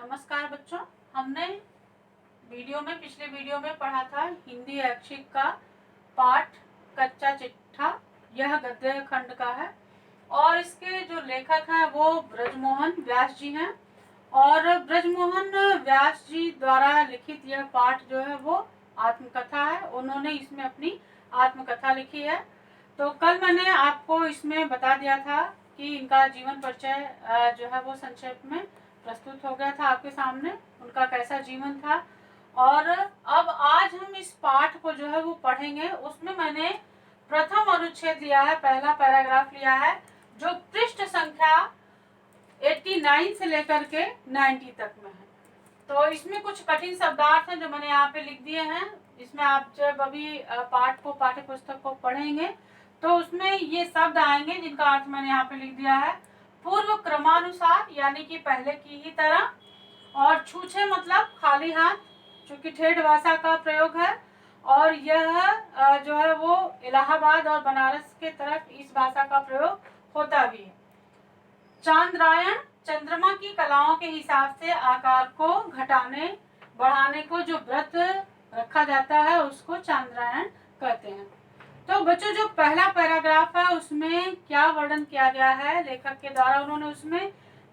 नमस्कार बच्चों। हमने पिछले वीडियो में पढ़ा था हिंदी ऐच्छिक का पाठ कच्चा चिट्ठा। यह गद्य खंड का है और इसके जो लेखक हैं वो ब्रजमोहन व्यास जी हैं। और ब्रजमोहन व्यास जी द्वारा लिखित यह पाठ जो है वो आत्मकथा है। उन्होंने इसमें अपनी आत्मकथा लिखी है। तो कल मैंने आपको इसमें बता दिया था कि इनका जीवन परिचय जो है वो संक्षेप में प्रस्तुत हो गया था आपके सामने, उनका कैसा जीवन था। और अब आज हम इस पाठ को जो है वो पढ़ेंगे। उसमें मैंने प्रथम अनुच्छेद लिया है, पहला पैराग्राफ लिया है जो पृष्ठ संख्या 89 से लेकर के 90 तक में है। तो इसमें कुछ कठिन शब्दार्थ हैं जो मैंने यहाँ पे लिख दिए हैं। इसमें आप जब अभी पाठ को पाठ्य पुस्तक को पढ़ेंगे तो उसमें ये शब्द आएंगे जिनका अर्थ मैंने यहाँ पे लिख दिया है। पूर्व क्रमानुसार यानी कि पहले की ही तरह, और छूछे मतलब खाली हाथ, चूंकि ठेठ भाषा का प्रयोग है और यह जो है वो इलाहाबाद और बनारस के तरफ इस भाषा का प्रयोग होता भी है। चांद्रायण चंद्रमा की कलाओं के हिसाब से आकार को घटाने बढ़ाने को जो व्रत रखा जाता है उसको चांद्रायण कहते हैं। तो बच्चों जो पहला पैराग्राफ है उसमें क्या वर्णन किया गया है लेखक के द्वारा, उन्होंने उसमें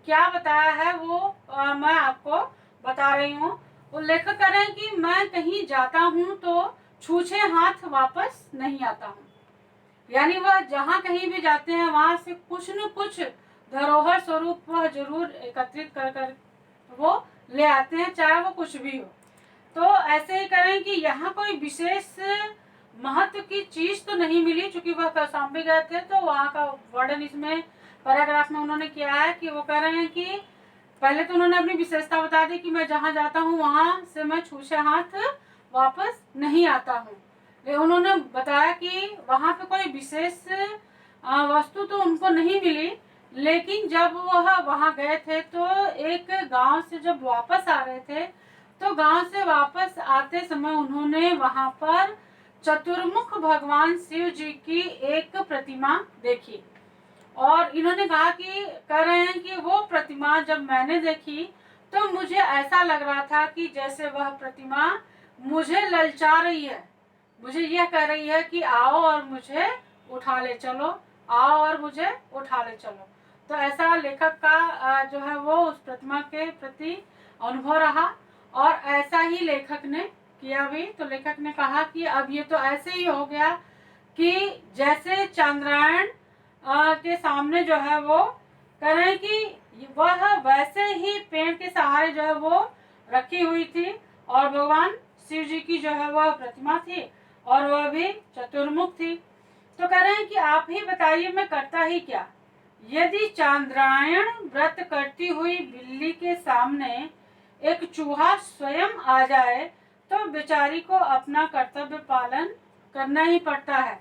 क्या बताया है वो मैं आपको बता रही हूँ। वो लेखक कह रहे हैं कि मैं कहीं जाता हूँ तो छूछे हाथ वापस नहीं आता हूँ। यानी वह जहाँ कहीं भी जाते हैं वहां से कुछ न कुछ धरोहर स्वरूप वह जरूर एकत्रित कर वो ले आते हैं, चाहे वो कुछ भी हो। तो ऐसे ही करें कि यहाँ कोई विशेष महत्व की चीज तो नहीं मिली, चूंकि वह कौशाम्बी गए थे। तो वहाँ का वर्णन इसमें पैराग्राफ में उन्होंने किया है कि वो कह रहे हैं कि पहले तो उन्होंने अपनी विशेषता बता दी कि मैं जहाँ जाता हूँ वहां से मैं छूछे हाथ वापस नहीं आता हूँ। उन्होंने बताया कि वहां पे कोई विशेष वस्तु तो उनको नहीं मिली, लेकिन जब वह वहां गए थे तो एक गांव से जब वापस आ रहे थे तो गांव से वापस आते समय उन्होंने वहां पर चतुर्मुख भगवान शिव जी की एक प्रतिमा देखी। और इन्होंने कहा कि कह रहे हैं कि वो प्रतिमा जब मैंने देखी तो मुझे ऐसा लग रहा था कि जैसे वह प्रतिमा मुझे ललचा रही है, मुझे यह कह रही है कि आओ और मुझे उठा ले चलो, आओ और मुझे उठा ले चलो। तो ऐसा लेखक का जो है वो उस प्रतिमा के प्रति अनुभव रहा और ऐसा ही लेखक ने किया भी। तो लेखक ने कहा कि अब ये तो ऐसे ही हो गया कि जैसे चांद्रायण के सामने जो है वो कह रहे हैं कि वह वैसे ही पेड़ के सहारे जो है वो रखी हुई थी और भगवान शिव जी की जो है वह प्रतिमा थी और वह भी चतुर्मुख थी। तो कह रहे हैं कि आप ही बताइए मैं करता ही क्या। यदि चांद्रायण व्रत करती हुई बिल्ली के सामने एक चूहा स्वयं आ जाए तो बेचारी को अपना कर्तव्य पालन करना ही पड़ता है।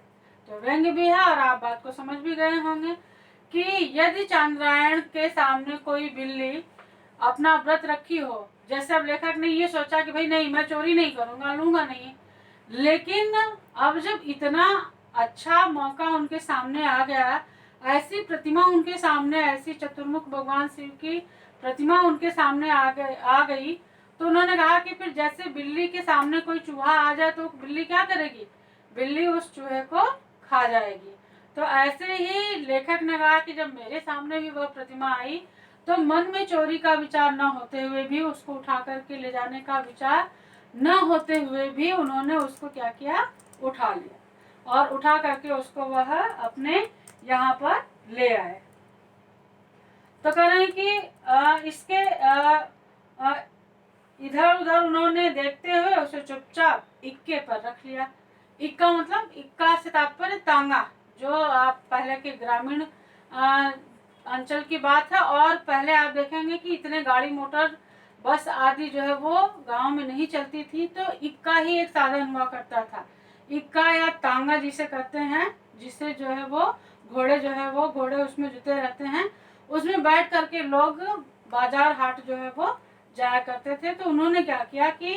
तो व्यंग्य भी है और आप बात को समझ भी गए होंगे कि यदि चांद्रायण के सामने कोई बिल्ली अपना व्रत रखी हो, जैसे अब लेखक ने ये सोचा कि भाई नहीं मैं चोरी नहीं करूंगा, लूंगा नहीं, लेकिन अब जब इतना अच्छा मौका उनके सामने आ गया, ऐसी प्रतिमा उनके सामने, ऐसी चतुर्मुख भगवान शिव की प्रतिमा उनके सामने आ गई, तो उन्होंने कहा कि फिर जैसे बिल्ली के सामने कोई चूहा आ जाए तो बिल्ली क्या करेगी, बिल्ली उस चूहे को खा जाएगी। तो ऐसे ही लेखक ने कहा कि जब मेरे सामने भी वह प्रतिमा आई तो मन में चोरी का विचार न होते हुए भी, उसको उठा करके ले जाने का विचार न होते हुए भी उन्होंने उसको क्या किया, उठा लिया और उठा करके उसको वह अपने यहाँ पर ले आए। तो कह रहे हैं कि इसके इधर उधर उन्होंने देखते हुए उसे चुपचाप इक्के पर रख लिया। इक्का मतलब, इक्का से तात्पर्य तांगा, जो आप पहले के ग्रामीण अंचल की बात है। और पहले आप देखेंगे कि इतने गाड़ी मोटर बस आदि जो है वो गांव में नहीं चलती थी, तो इक्का ही एक साधन हुआ करता था। इक्का या तांगा जिसे कहते हैं, जिसे जो है वो घोड़े जो है वो घोड़े उसमें जुते रहते हैं, उसमें बैठ करके लोग बाजार हाट जो है वो जाया करते थे। तो उन्होंने क्या किया कि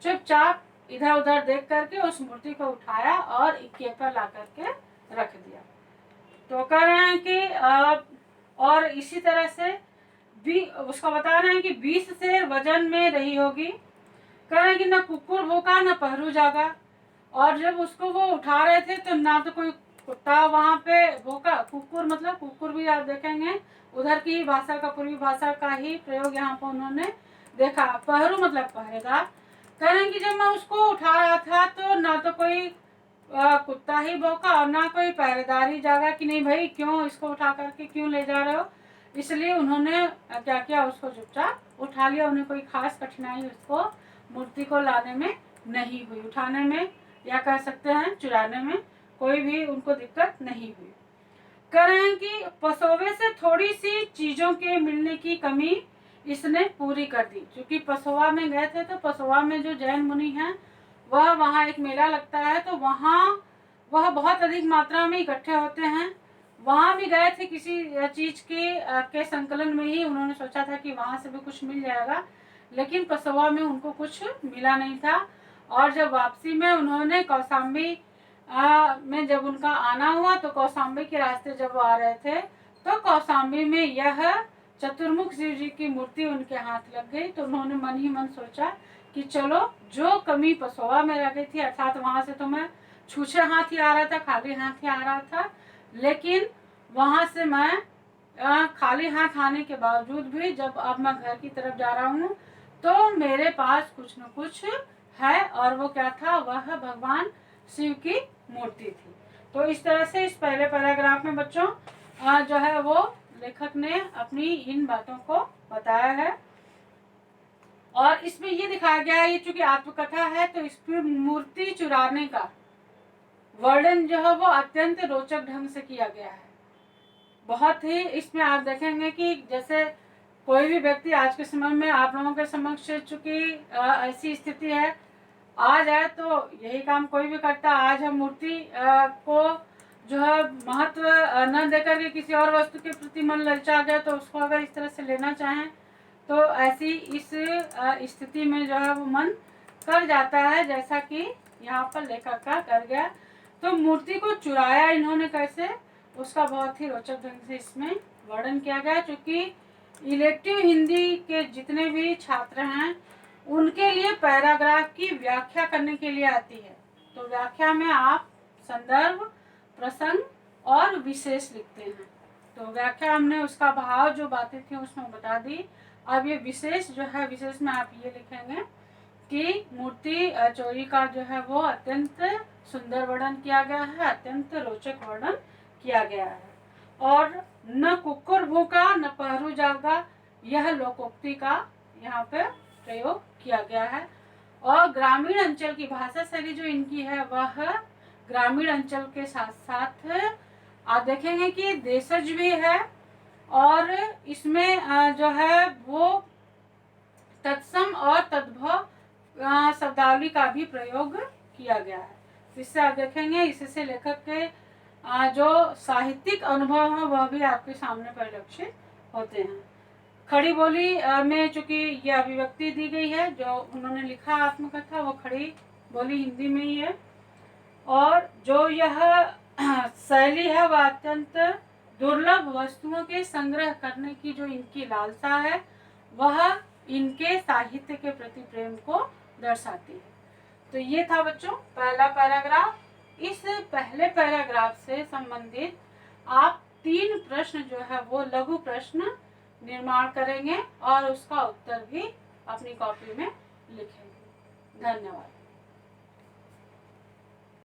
चुपचाप इधर उधर देख करके उस मूर्ति को उठाया और इक्के पर ला करके रख दिया। तो कह रहे हैं कि और इसी तरह से उसका बता रहे हैं कि 20 सेर वजन में रही होगी। कह रहे हैं कि न कुकुर भौंका न पहरू जागा, और जब उसको वो उठा रहे थे तो ना तो कोई कुत्ता वहाँ पे भौंका। कुकुर मतलब कुकुर भी आप देखेंगे उधर की भाषा का, पूर्वी भाषा का ही प्रयोग यहाँ पर उन्होंने देखा। पहरू मतलब पहरेदार। कह रहे हैं कि जब मैं उसको उठा रहा था तो ना तो कोई कुत्ता ही भौंका और ना कोई पहरेदार ही जागा कि नहीं भाई क्यों इसको उठा करके क्यों ले जा रहे हो। इसलिए उन्होंने क्या किया, उसको चुपचाप उठा लिया। उन्हें कोई खास कठिनाई उसको मूर्ति को लाने में नहीं हुई, उठाने में या कह सकते हैं चुराने में कोई भी उनको दिक्कत नहीं हुई। कह रहे हैं कि पसोवे से थोड़ी सी चीजों के मिलने की कमी इसने पूरी कर दी। क्योंकि पसोवा में गए थे तो पसोवा में जो जैन मुनि हैं वह वहाँ एक मेला लगता है, तो वहाँ वह बहुत अधिक मात्रा में इकट्ठे होते हैं। वहाँ भी गए थे किसी चीज के संकलन में ही, उन्होंने सोचा था कि वहाँ से भी कुछ मिल जाएगा, लेकिन पसोवा में उनको कुछ मिला नहीं था। और जब वापसी में उन्होंने कौशाम्बी में जब उनका आना हुआ तो कौशाम्बी के रास्ते जब वो आ रहे थे तो कौशाम्बी में यह चतुर्मुख शिव जी की मूर्ति उनके हाथ लग गई। तो उन्होंने मन ही मन सोचा कि चलो जो कमी पसोवा में रह गई थी, अर्थात वहां से तो मैं छूछे हाथ ही आ रहा था, खाली हाथ ही आ रहा था, लेकिन वहां से मैं खाली हाथ आने के बावजूद भी जब अब मैं घर की तरफ जा रहा हूँ तो मेरे पास कुछ न कुछ है। और वो क्या था, वह भगवान शिव की मूर्ति थी। तो इस तरह से इस पहले पैराग्राफ में बच्चों जो है वो लेखक ने अपनी इन बातों को बताया है। और इसमें ये दिखाया गया है, ये चूंकि आत्मकथा है तो इसमें मूर्ति चुराने का वर्णन जो है वो अत्यंत रोचक ढंग से किया गया है। बहुत ही इसमें आप देखेंगे कि जैसे कोई भी व्यक्ति आज के समय में आप लोगों के समक्ष चूंकि ऐसी स्थिति है, आ जाए तो यही काम कोई भी करता। आज हम मूर्ति को जो है महत्व न देकर के किसी और वस्तु के प्रति मन ललचा गया तो उसको अगर इस तरह से लेना चाहें तो ऐसी इस स्थिति में जो है वो मन कर जाता है, जैसा कि यहाँ पर लेखक का कर गया। तो मूर्ति को चुराया इन्होंने कैसे, उसका बहुत ही रोचक ढंग से इसमें वर्णन किया गया। क्योंकि इलेक्टिव हिंदी के जितने भी छात्र हैं उनके लिए पैराग्राफ की व्याख्या करने के लिए आती है, तो व्याख्या में आप संदर्भ, प्रसंग और विशेष लिखते हैं। तो व्याख्या हमने उसका भाव जो बातें थी उसमें बता दी। अब ये विशेष जो है, विशेष में आप ये लिखेंगे कि मूर्ति चोरी का जो है वो अत्यंत सुंदर वर्णन किया गया है, अत्यंत रोचक वर्णन किया गया है। और न कुकुर भूखा न पहरू जागा, यह लोकोक्ति का यहाँ पे प्रयोग किया गया है। और ग्रामीण अंचल की भाषा शैली जो इनकी है वह ग्रामीण अंचल के साथ साथ आप देखेंगे कि देशज भी है, और इसमें जो है वो तत्सम और तद्भव शब्दावली का भी प्रयोग किया गया है। इससे आप देखेंगे, इससे लेखक के जो साहित्यिक अनुभव है वह भी आपके सामने परिलक्षित होते हैं। खड़ी बोली में चूंकि ये अभिव्यक्ति दी गई है, जो उन्होंने लिखा आत्मकथा वो खड़ी बोली हिंदी में ही है। और जो यह शैली है वह अत्यंत दुर्लभ वस्तुओं के संग्रह करने की जो इनकी लालसा है वह इनके साहित्य के प्रति प्रेम को दर्शाती है। तो ये था बच्चों पहला पैराग्राफ। इस पहले पैराग्राफ से संबंधित आप 3 प्रश्न जो है वो लघु प्रश्न निर्माण करेंगे और उसका उत्तर भी अपनी कॉपी में लिखेंगे। धन्यवाद।